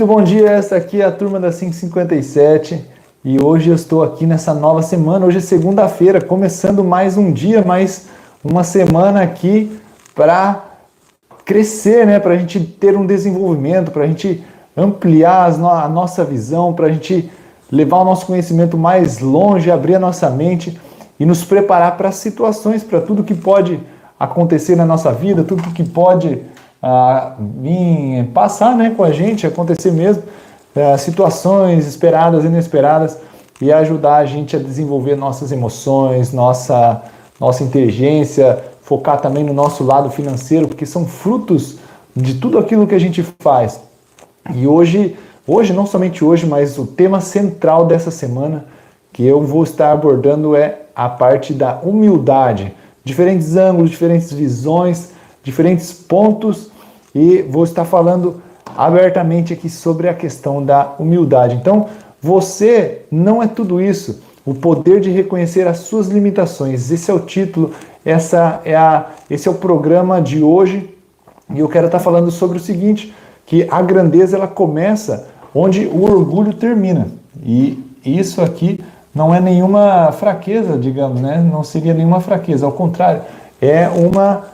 Muito bom dia, essa aqui é a turma da 557 e hoje eu estou aqui nessa nova semana. Hoje é segunda-feira, começando mais um dia, mais uma semana aqui para crescer, né? Para a gente ter um desenvolvimento, para a gente ampliar a nossa visão, para a gente levar o nosso conhecimento mais longe, abrir a nossa mente e nos preparar para as situações, para tudo que pode acontecer na nossa vida, tudo que pode vir passar, né, com a gente, acontecer mesmo, situações esperadas, inesperadas, e ajudar a gente a desenvolver nossas emoções, nossa inteligência, focar também no nosso lado financeiro, porque são frutos de tudo aquilo que a gente faz. E hoje, não somente hoje, mas o tema central dessa semana que eu vou estar abordando é a parte da humildade. Diferentes ângulos, diferentes visões, diferentes pontos, e vou estar falando abertamente aqui sobre a questão da humildade. Então, você não é tudo isso. O poder de reconhecer as suas limitações. Esse é o título, esse é o programa de hoje, e eu quero estar falando sobre o seguinte, que a grandeza ela começa onde o orgulho termina. E isso aqui não é nenhuma fraqueza, digamos, né? Não seria nenhuma fraqueza, ao contrário, é uma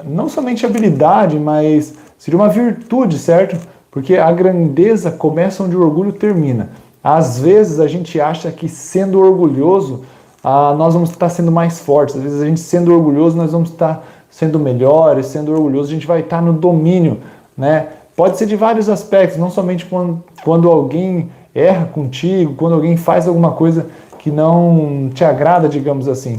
não somente habilidade, mas seria uma virtude, certo? Porque a grandeza começa onde o orgulho termina. Às vezes a gente acha que sendo orgulhoso, nós vamos estar sendo mais fortes. Às vezes a gente sendo orgulhoso, nós vamos estar sendo melhores, sendo orgulhoso, a gente vai estar no domínio, né? Pode ser de vários aspectos, não somente quando alguém erra contigo, quando alguém faz alguma coisa que não te agrada, digamos assim,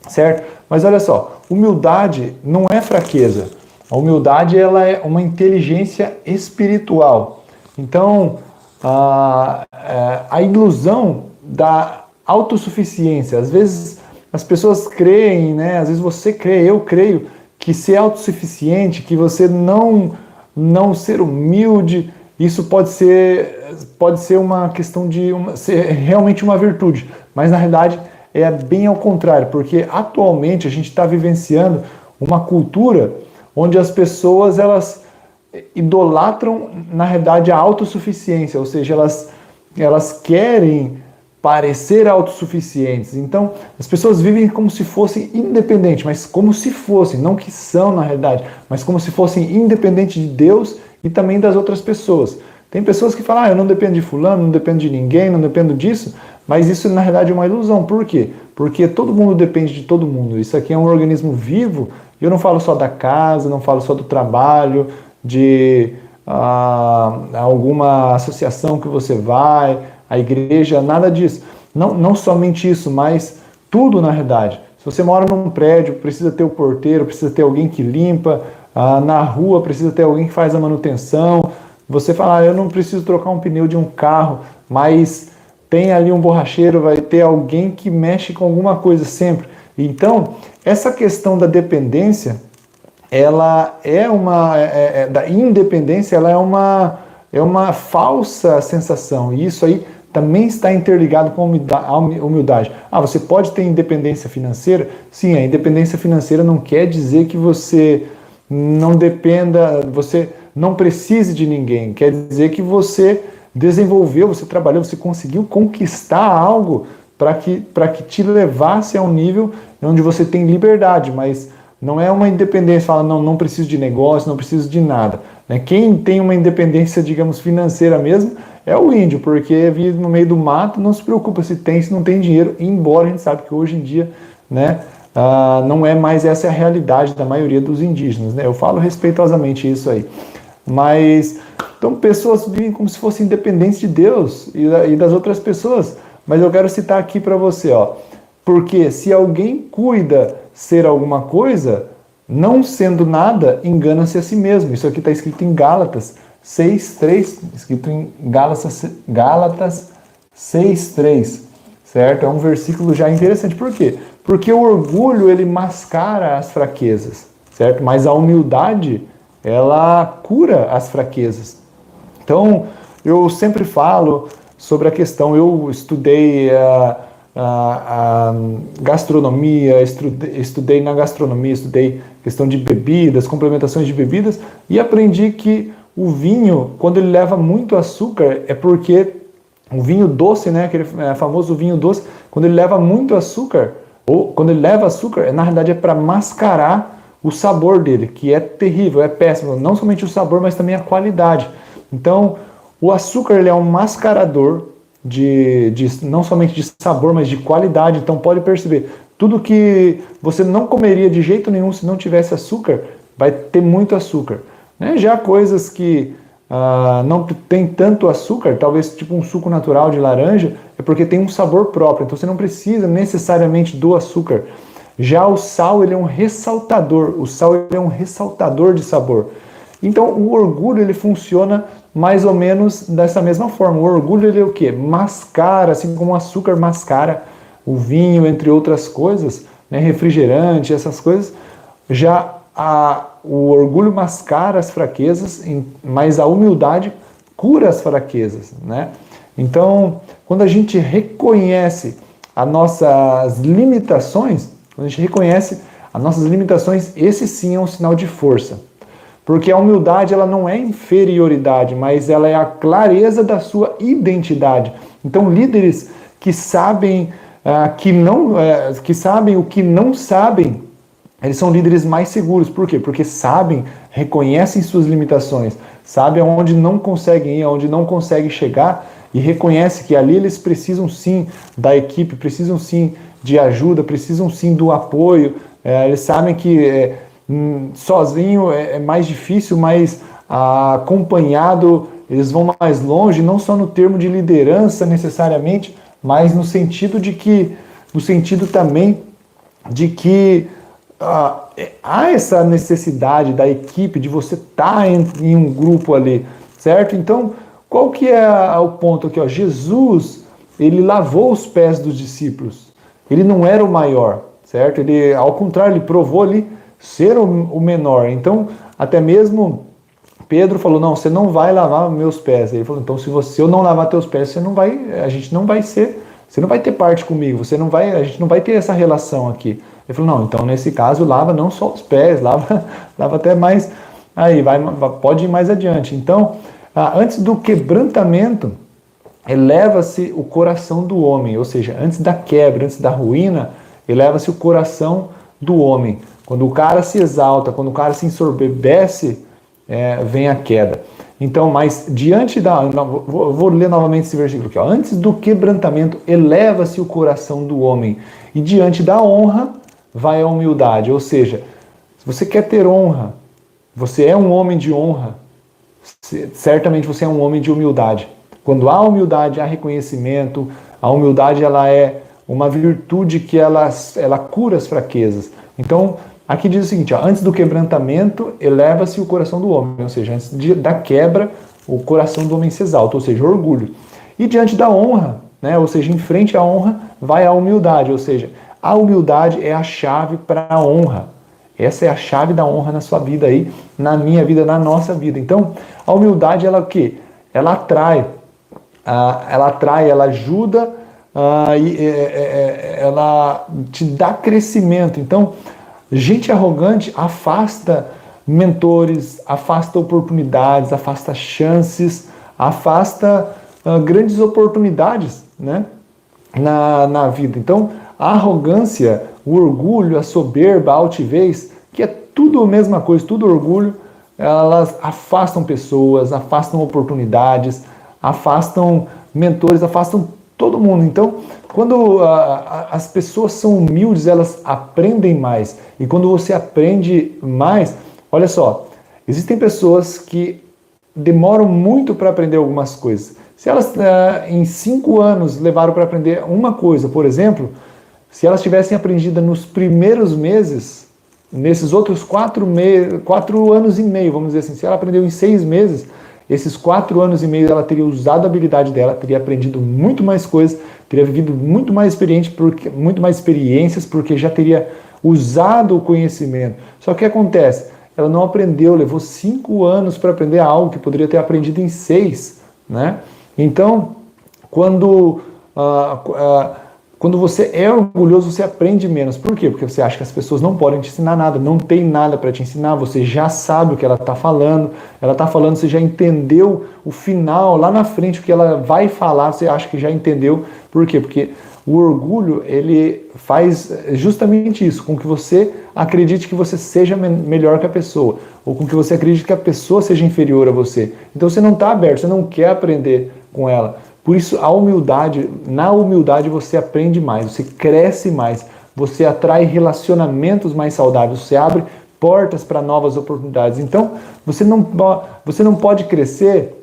certo? Mas olha só, humildade não é fraqueza. A humildade ela é uma inteligência espiritual. Então, a ilusão da autossuficiência, às vezes as pessoas creem, né? Às vezes você crê, eu creio, que ser autossuficiente, que você não ser humilde, isso pode ser uma questão de ser realmente uma virtude, mas na realidade é bem ao contrário, porque atualmente a gente está vivenciando uma cultura onde as pessoas elas idolatram na realidade a autossuficiência, ou seja, elas querem parecer autossuficientes. Então as pessoas vivem como se fossem independentes, mas como se fossem, não que são na realidade, mas como se fossem independentes de Deus e também das outras pessoas. Tem pessoas que falam, eu não dependo de fulano, não dependo de ninguém, não dependo disso, mas isso na realidade é uma ilusão. Por quê? Porque todo mundo depende de todo mundo. Isso aqui é um organismo vivo, e eu não falo só da casa, não falo só do trabalho, de alguma associação que você vai, a igreja, nada disso. Não somente isso, mas tudo na realidade. Se você mora num prédio, precisa ter o porteiro, precisa ter alguém que limpa, na rua precisa ter alguém que faz a manutenção. Você fala, eu não preciso trocar um pneu de um carro, mas tem ali um borracheiro, vai ter alguém que mexe com alguma coisa sempre. Então, essa questão da dependência, ela da independência, ela é uma falsa sensação. E isso aí também está interligado com a humildade. Você pode ter independência financeira? Sim, a independência financeira não quer dizer que você não dependa, você não precise de ninguém. Quer dizer que você desenvolveu, você trabalhou, você conseguiu conquistar algo para que te levasse a um nível onde você tem liberdade, mas não é uma independência, fala, não preciso de negócio, não preciso de nada. Quem tem uma independência, digamos, financeira mesmo, é o índio, porque vive no meio do mato, não se preocupa se tem, se não tem dinheiro, embora a gente sabe que hoje em dia, né, não é mais essa a realidade da maioria dos indígenas, né? Eu falo respeitosamente isso aí. Mas, então, pessoas vivem como se fossem independentes de Deus e das outras pessoas. Mas eu quero citar aqui para você, porque se alguém cuida ser alguma coisa, não sendo nada, engana-se a si mesmo. Isso aqui está escrito em Gálatas 6:3, escrito em Gálatas 6:3, certo? É um versículo já interessante. Por quê? Porque o orgulho, ele mascara as fraquezas, certo? Mas a humildade, ela cura as fraquezas. Então, eu sempre falo sobre a questão, eu estudei gastronomia, estudei questão de bebidas, complementações de bebidas, e aprendi que o vinho, quando ele leva muito açúcar, é porque o vinho doce, né, aquele famoso vinho doce, quando ele leva muito açúcar, ou quando ele leva açúcar, na realidade é para mascarar o sabor dele, que é terrível, é péssimo, não somente o sabor, mas também a qualidade. Então, o açúcar ele é um mascarador não somente de sabor, mas de qualidade. Então, pode perceber, tudo que você não comeria de jeito nenhum se não tivesse açúcar, vai ter muito açúcar. Né? Já coisas que não tem tanto açúcar, talvez tipo um suco natural de laranja, é porque tem um sabor próprio, então você não precisa necessariamente do açúcar. Já o sal, ele é um ressaltador, o sal ele é um ressaltador de sabor. Então o orgulho ele funciona mais ou menos dessa mesma forma. O orgulho ele é o quê? Mascara, assim como o açúcar mascara o vinho, entre outras coisas, né? Refrigerante, essas coisas. Já o orgulho mascara as fraquezas, mas a humildade cura as fraquezas, né? Então, quando a gente reconhece as nossas limitações, quando a gente reconhece as nossas limitações, esse sim é um sinal de força. Porque a humildade ela não é inferioridade, mas ela é a clareza da sua identidade. Então, líderes que sabem que sabem o que não sabem, eles são líderes mais seguros. Por quê? Porque sabem, reconhecem suas limitações, sabem aonde não conseguem ir, aonde não conseguem chegar e reconhecem que ali eles precisam sim da equipe, precisam sim de ajuda, precisam sim do apoio. Eles sabem que sozinho é mais difícil, mas acompanhado eles vão mais longe, não só no termo de liderança necessariamente, mas no sentido também de que há essa necessidade da equipe, de você estar em um grupo ali, certo? Então, qual que é o ponto aqui? Jesus, ele lavou os pés dos discípulos. Ele não era o maior, certo? Ele, ao contrário, ele provou ali ser o menor. Então, até mesmo Pedro falou, não, você não vai lavar meus pés. Ele falou, então se eu não lavar teus pés, você não vai ter parte comigo, a gente não vai ter essa relação aqui. Ele falou, não, então nesse caso lava não só os pés, lava até mais, pode ir mais adiante. Então, antes do quebrantamento, eleva-se o coração do homem, ou seja, antes da quebra, antes da ruína, eleva-se o coração do homem. Quando o cara se exalta, quando o cara se ensoberbece, vem a queda. Então, mas diante vou ler novamente esse versículo aqui. Antes do quebrantamento, eleva-se o coração do homem. E diante da honra, vai a humildade. Ou seja, se você quer ter honra, você é um homem de honra, certamente você é um homem de humildade. Quando há humildade, há reconhecimento. A humildade ela é uma virtude que ela cura as fraquezas. Então, aqui diz o seguinte, antes do quebrantamento, eleva-se o coração do homem, ou seja, antes da quebra, o coração do homem se exalta, ou seja, orgulho. E diante da honra, né, ou seja, em frente à honra, vai a humildade, ou seja, a humildade é a chave para a honra. Essa é a chave da honra na sua vida aí, na minha vida, na nossa vida. Então, a humildade, ela o quê? Ela atrai, ela ajuda, ela te dá crescimento. Então, gente arrogante afasta mentores, afasta oportunidades, afasta chances, afasta grandes oportunidades, né, na vida. Então, a arrogância, o orgulho, a soberba, a altivez, que é tudo a mesma coisa, tudo orgulho, elas afastam pessoas, afastam oportunidades, afastam mentores, afastam todo mundo. Então, quando as pessoas são humildes, elas aprendem mais. E quando você aprende mais, olha só, existem pessoas que demoram muito para aprender algumas coisas. Se elas em 5 anos levaram para aprender uma coisa, por exemplo, se elas tivessem aprendido nos primeiros meses, nesses outros 4 anos e meio, vamos dizer assim, se ela aprendeu em 6 meses, esses 4 anos e meio ela teria usado a habilidade dela, teria aprendido muito mais coisas, teria vivido muito mais experiências, porque já teria usado o conhecimento. Só que o que acontece? Ela não aprendeu, levou 5 anos para aprender algo que poderia ter aprendido em 6, né? Então, quando Quando você é orgulhoso, você aprende menos. Por quê? Porque você acha que as pessoas não podem te ensinar nada, não tem nada para te ensinar, você já sabe o que ela está falando, você já entendeu o final, lá na frente, o que ela vai falar, você acha que já entendeu. Por quê? Porque o orgulho, ele faz justamente isso, com que você acredite que você seja melhor que a pessoa, ou com que você acredite que a pessoa seja inferior a você. Então você não está aberto, você não quer aprender com ela. Por isso, a humildade, na humildade você aprende mais, você cresce mais, você atrai relacionamentos mais saudáveis, você abre portas para novas oportunidades. Então, você não pode crescer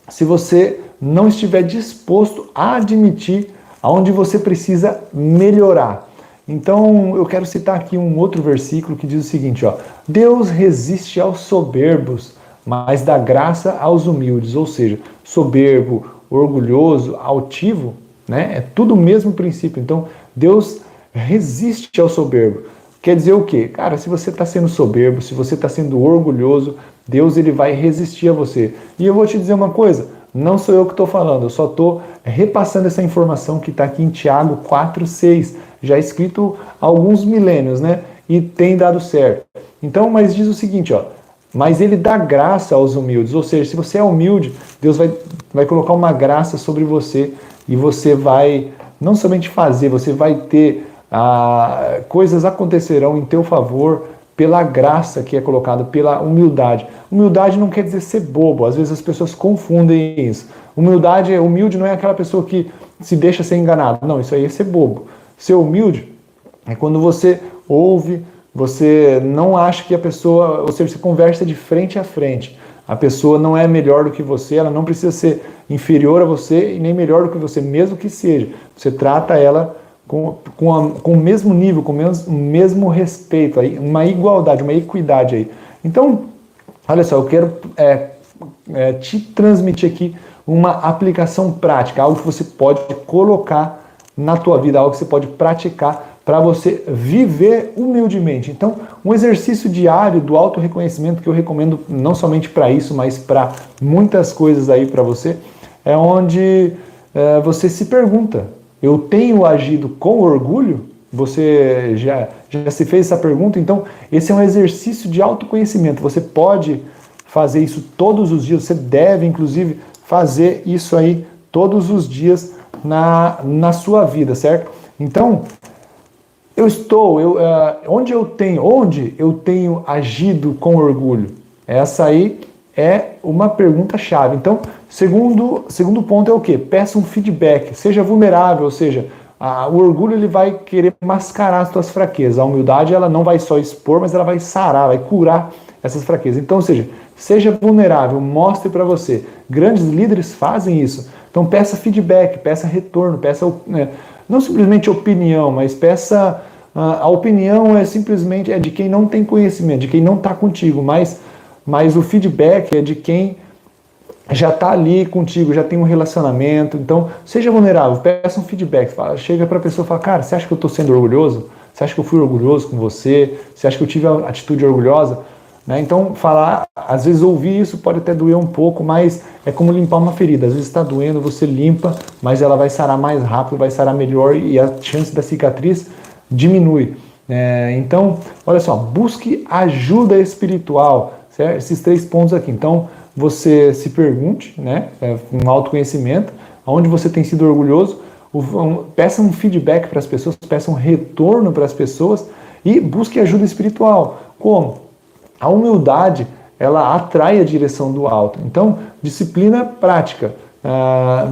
se você não estiver disposto a admitir aonde você precisa melhorar. Então, eu quero citar aqui um outro versículo que diz o seguinte, ó: Deus resiste aos soberbos, mas dá graça aos humildes. Ou seja, soberbo, orgulhoso, altivo, né? É tudo o mesmo princípio. Então, Deus resiste ao soberbo. Quer dizer o quê? Cara, se você está sendo soberbo, se você está sendo orgulhoso, Deus ele vai resistir a você. E eu vou te dizer uma coisa, não sou eu que estou falando, eu só estou repassando essa informação que está aqui em Tiago 4,6, já escrito há alguns milênios, né? E tem dado certo. Então, mas diz o seguinte, ó: mas ele dá graça aos humildes. Ou seja, se você é humilde, Deus vai colocar uma graça sobre você e você vai não somente fazer, você vai ter coisas acontecerão em teu favor pela graça que é colocada, pela humildade. Humildade não quer dizer ser bobo, às vezes as pessoas confundem isso. Humilde não é aquela pessoa que se deixa ser enganado. Não, isso aí é ser bobo. Ser humilde é quando você ouve, você não acha que a pessoa, ou seja, você conversa de frente a frente. A pessoa não é melhor do que você, ela não precisa ser inferior a você e nem melhor do que você, mesmo que seja. Você trata ela com o mesmo nível, com o mesmo respeito, uma igualdade, uma equidade aí. Então, olha só, eu quero te transmitir aqui uma aplicação prática, algo que você pode colocar na tua vida, algo que você pode praticar para você viver humildemente. Então, um exercício diário do auto-reconhecimento que eu recomendo não somente para isso, mas para muitas coisas aí para você, é onde você se pergunta: eu tenho agido com orgulho? Você já se fez essa pergunta? Então, esse é um exercício de autoconhecimento. Você pode fazer isso todos os dias, você deve, inclusive, fazer isso aí todos os dias na sua vida, certo? Então, onde eu tenho agido com orgulho? Essa aí é uma pergunta-chave. Então, segundo ponto é o quê? Peça um feedback, seja vulnerável, ou seja, o orgulho ele vai querer mascarar as tuas fraquezas. A humildade ela não vai só expor, mas ela vai sarar, vai curar essas fraquezas. Então, ou seja vulnerável, mostre para você. Grandes líderes fazem isso. Então, peça feedback, peça retorno, peça não simplesmente opinião, mas peça. A opinião é simplesmente de quem não tem conhecimento, de quem não está contigo, mas o feedback é de quem já está ali contigo, já tem um relacionamento. Então, seja vulnerável, peça um feedback. Chega para a pessoa e fala: cara, você acha que eu estou sendo orgulhoso? Você acha que eu fui orgulhoso com você? Você acha que eu tive a atitude orgulhosa? Né? Então, às vezes ouvir isso pode até doer um pouco, mas é como limpar uma ferida. Às vezes está doendo, você limpa, mas ela vai sarar mais rápido, vai sarar melhor e a chance da cicatriz diminui. Então, olha só, busque ajuda espiritual, certo? Esses 3 pontos aqui. Então, você se pergunte, né? Um autoconhecimento, onde você tem sido orgulhoso, peça um feedback para as pessoas, peça um retorno para as pessoas e busque ajuda espiritual. Como? A humildade, ela atrai a direção do alto. Então, disciplina prática.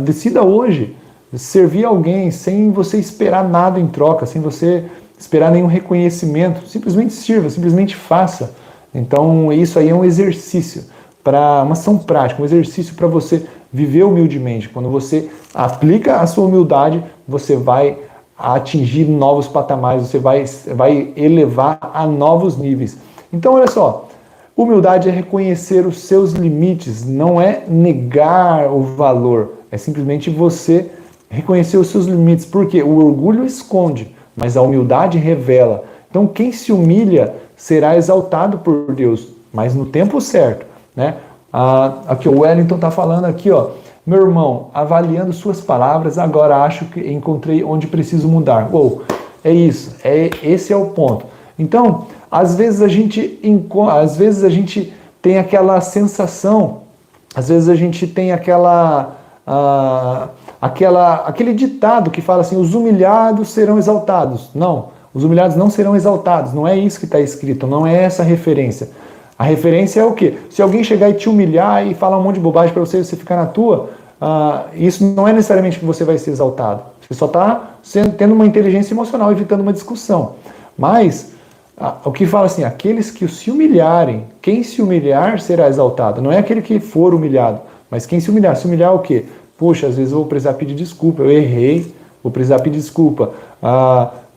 Decida hoje servir alguém sem você esperar nada em troca, sem você esperar nenhum reconhecimento. Simplesmente sirva, simplesmente faça. Então, isso aí é um exercício, uma ação prática, um exercício para você viver humildemente. Quando você aplica a sua humildade, você vai atingir novos patamares, você vai elevar a novos níveis. Então, olha só, humildade é reconhecer os seus limites, não é negar o valor, é simplesmente você reconhecer os seus limites, porque o orgulho esconde, mas a humildade revela. Então, quem se humilha será exaltado por Deus, mas no tempo certo, né? Aqui o Wellington está falando aqui, ó, Meu irmão, avaliando suas palavras, agora acho que encontrei onde preciso mudar. Ou, é isso, esse é o ponto. Então, às vezes a gente tem aquela sensação, às vezes a gente tem aquele ditado que fala assim, os humilhados serão exaltados. Não, os humilhados não serão exaltados, não é isso que está escrito, não é essa a referência. A referência é o quê? Se alguém chegar e te humilhar e falar um monte de bobagem para você ficar na tua, isso não é necessariamente que você vai ser exaltado. Você só está tendo uma inteligência emocional, evitando uma discussão. Mas, o que fala assim, aqueles que se humilharem, quem se humilhar será exaltado. Não é aquele que for humilhado, mas quem se humilhar. Se humilhar o quê? Poxa, às vezes eu vou precisar pedir desculpa, eu errei, vou precisar pedir desculpa.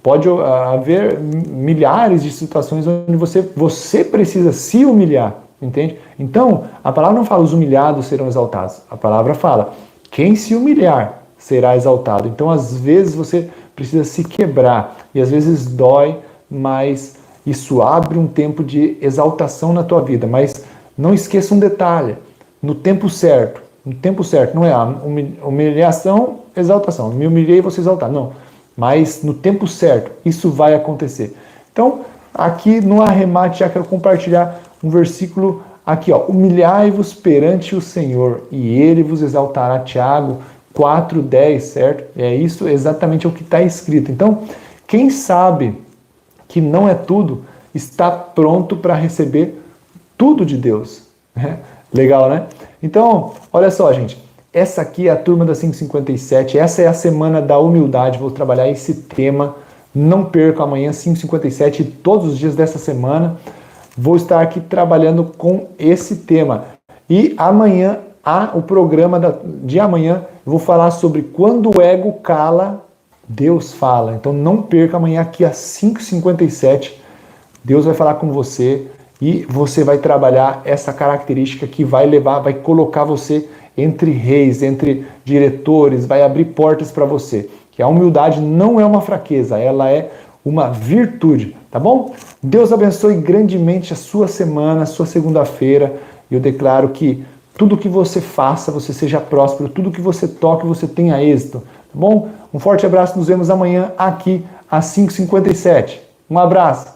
Pode haver milhares de situações onde você precisa se humilhar, entende? Então, a palavra não fala os humilhados serão exaltados. A palavra fala quem se humilhar será exaltado. Então, às vezes você precisa se quebrar e às vezes dói, mas isso abre um tempo de exaltação na tua vida. Mas não esqueça um detalhe, no tempo certo, não é humilhação, exaltação. Me humilhei e vou ser exaltado. Não. Mas no tempo certo, isso vai acontecer. Então, aqui no arremate, já quero compartilhar um versículo aqui, ó. Humilhai-vos perante o Senhor, e Ele vos exaltará. Tiago 4:10, certo? É isso exatamente o que está escrito. Então, quem sabe que não é tudo, está pronto para receber tudo de Deus. Legal, né? Então, olha só, gente. Essa aqui é a turma da 557, essa é a semana da humildade, vou trabalhar esse tema, não perca amanhã 557 e todos os dias dessa semana, vou estar aqui trabalhando com esse tema. E amanhã, o programa de amanhã, eu vou falar sobre quando o ego cala, Deus fala. Então não perca amanhã aqui às 5h57, Deus vai falar com você e você vai trabalhar essa característica que vai colocar você entre reis, entre diretores, vai abrir portas para você. Que a humildade não é uma fraqueza, ela é uma virtude, tá bom? Deus abençoe grandemente a sua semana, a sua segunda-feira. Eu declaro que tudo que você faça, você seja próspero, tudo que você toque, você tenha êxito, tá bom? Um forte abraço, nos vemos amanhã aqui às 5h57. Um abraço!